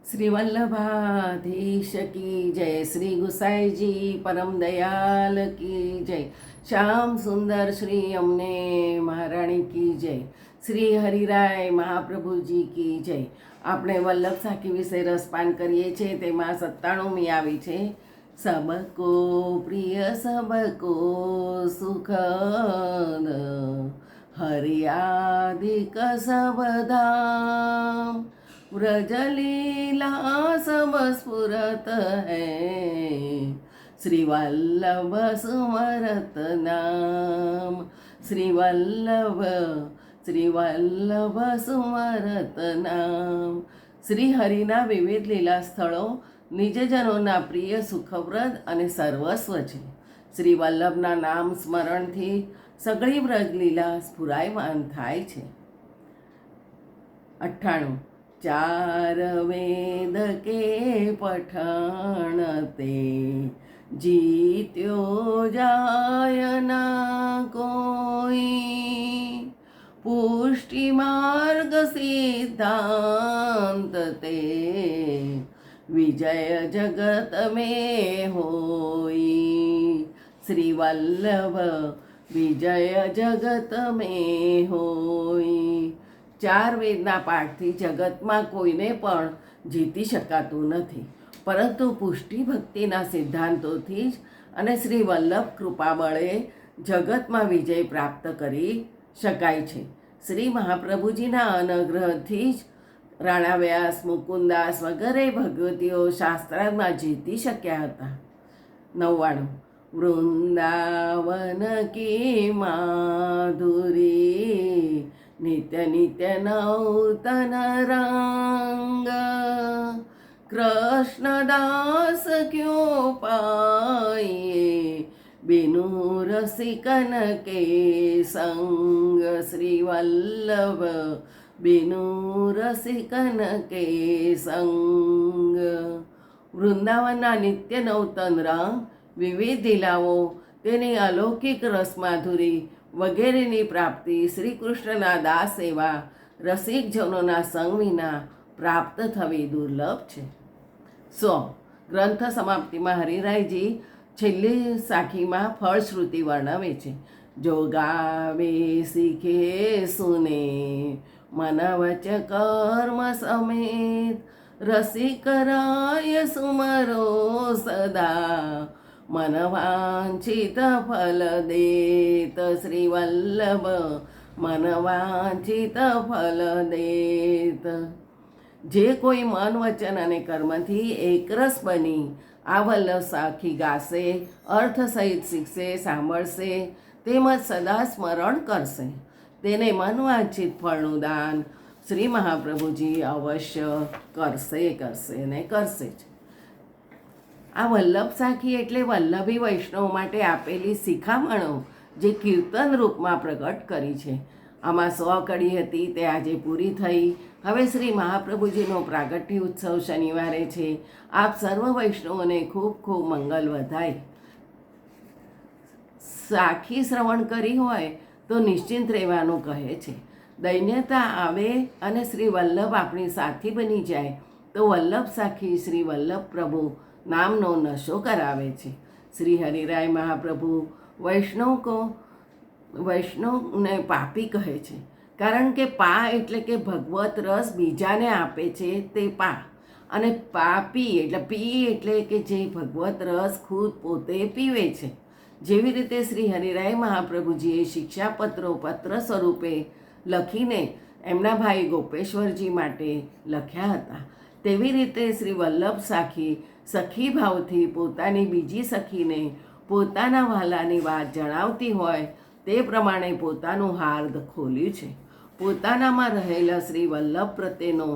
શ્રી વલ્લભાધીશ કી જય, શ્રી ગુસાઈજી પરમ દયાલ કી જય, શ્યામ સુંદર શ્રી અમને મહારાણી કી જય, શ્રી હરિરાય મહાપ્રભુજી કી જય. આપણે વલ્લભ સાખી વિશે રસપાન કરીએ છીએ. તેમાં 97મી આવી છે. સબકો પ્રિય સબકો સુખદ હરિયાદિક સબધામ વ્રજલીલા સબ સ્ફુરત હૈ શ્રી વલ્લભ સુમરત નામ. શ્રી વલ્લભ સુમરત નામ. શ્રી હરિના વિવિધ લીલા સ્થળો નિજજનોના પ્રિય સુખપ્રદ અને સર્વસ્વ છે. શ્રી વલ્લભના નામ સ્મરણથી સગળી વ્રજલીલા સ્ફુરાયમાન થાય છે. 98. ચાર વેદ કે પઠાણ તે જીત્યો જાય ના કોઈ પુષ્ટિ માર્ગ સિદ્ધાંત તે વિજય જગત મેં હોય. શ્રી વલ્લભ વિજય જગત મેં હોય. ચાર વેદના પાઠથી જગતમાં કોઈને પણ જીતી શકાતું નથી, પરંતુ પુષ્ટિ ભક્તિના સિદ્ધાંતોથી જ અને શ્રી વલ્લભ કૃપા બળે જગતમાં વિજય પ્રાપ્ત કરી શકાય છે. શ્રી મહાપ્રભુજીના અનુગ્રહથી જ રાણા વ્યાસ, મુકુંદાસ વગેરે ભગવતીઓ શાસ્ત્રમાં જીતી શક્યા હતા. 99. વૃંદાવન કી માધુરી નિત્ય નિત્ય નૌતન રંગ કૃષ્ણદાસ ક્યો પાયે બિનુ રસિકન કે સંગ. શ્રી વલ્લભ બિનુ રસિકન કે સંગ. વૃંદાવનના નિત્ય નૌતન રંગ, વિવિધ લીલાઓ, તેની અલૌકિક રસમાધુરી વગેરેની પ્રાપ્તિ શ્રી કૃષ્ણના દાસ એવા રસિકજનોના સંગ વિના પ્રાપ્ત થવી દુર્લભ છે. 100. ગ્રંથ સમાપ્તિમાં હરિરાયજી છેલ્લી સાખીમાં ફળશ્રુતિ વર્ણવે છે. જો ગાવે શીખે સુને મન વચ કર્મ સમેત રસિકરાય સુમરો સદા મન વાંછિત ફલ દેત. શ્રી વલ્લભ મન વાંછિત ફલ દેત. જે કોઈ મન, વચન અને કર્મથી એકરસ બની આ વલ્લભ સાખી ગાશે, અર્થ સહિત શીખશે, સાંભળશે, તેમજ સદા સ્મરણ કરશે, તેને મન વાંછિત ફળનું દાન શ્રી મહાપ્રભુજી અવશ્ય કરશે ને કરશે જ. આ વલ્લભ સાખી એટલે વલ્લભી વૈષ્ણવ માટે આપેલી શિખામણો જે કીર્તન રૂપમાં પ્રગટ કરી છે. આમાં 100 કડી હતી, તે આજે પૂરી થઈ. હવે શ્રી મહાપ્રભુજીનો પ્રાગટ્ય ઉત્સવ શનિવારે છે. આપ સર્વ વૈષ્ણવોને ખૂબ ખૂબ મંગલ વધાય. સાખી શ્રવણ કરી હોય તો નિશ્ચિંત રહેવાનું કહે છે. દૈન્યતા આવે અને શ્રી વલ્લભ આપણી સાથી બની જાય તો વલ્લભ સાખી શ્રી વલ્લભ પ્રભુ નામનો નશો કરાવે છે. શ્રી હરિરાય મહાપ્રભુ વૈષ્ણવને પાપી કહે છે, કારણ કે પા એટલે કે ભગવત રસ બીજાને આપે છે તે પા, અને પાપી એટલે પી એટલે કે જે ભગવત રસ ખુદ પોતે પીવે છે. જેવી રીતે શ્રી હરિરાય મહાપ્રભુજીએ શિક્ષાપત્રો પત્ર સ્વરૂપે લખીને એમના ભાઈ ગોપેશ્વરજી માટે લખ્યા હતા, તેવી રીતે શ્રી વલ્લભ સાખી સખી ભાવથી પોતાની બીજી સખીને પોતાના વહાલાની વાત જણાવતી હોય તે પ્રમાણે પોતાનું હાર્દ ખોલ્યું છે. પોતાનામાં રહેલા શ્રી વલ્લભ પ્રત્યેનો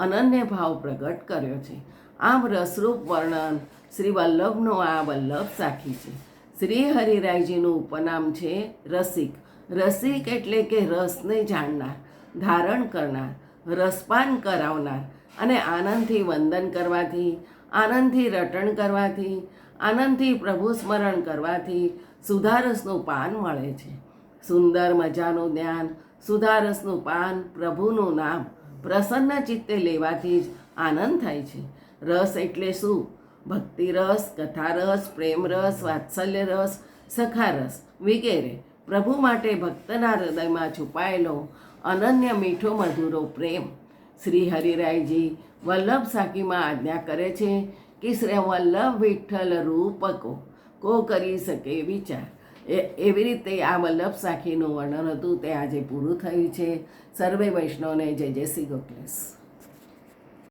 અનન્ય ભાવ પ્રગટ કર્યો છે. આમ રસરૂપ વર્ણન શ્રી વલ્લભનો આ વલ્લભ સાખી છે. શ્રી હરિરાયજીનું ઉપનામ છે રસિક. રસિક એટલે કે રસને જાણનાર, ધારણ કરનાર, રસપાન કરાવનાર, અને આનંદથી વંદન કરવાથી, આનંદથી રટણ કરવાથી, આનંદથી પ્રભુ સ્મરણ કરવાથી સુધારસનું પાન મળે છે. સુંદર મજાનું ધ્યાન, સુધારસનું પાન, પ્રભુનું નામ પ્રસન્ન ચિત્તે લેવાથી જ આનંદ થાય છે. રસ એટલે શું? ભક્તિ રસ, કથા રસ, પ્રેમ રસ, વાત્સલ્ય રસ, સખા રસ વગેરે. પ્રભુ માટે ભક્તના હૃદયમાં છુપાયેલો અનન્ય મીઠો મધુરો પ્રેમ. શ્રી હરિરાયજી વલ્લભ સાખીમાં આજ્ઞા કરે છે કે શ્રી વલ્લભ વિઠ્ઠલ રૂપકો કો કરી શકે વિચાર. એવી રીતે આ વલ્લભ સાખીનું વર્ણન હતું તે આજે પૂરું થયું છે. સર્વે વૈષ્ણવને જય જય શ્રી ગોખલેશ.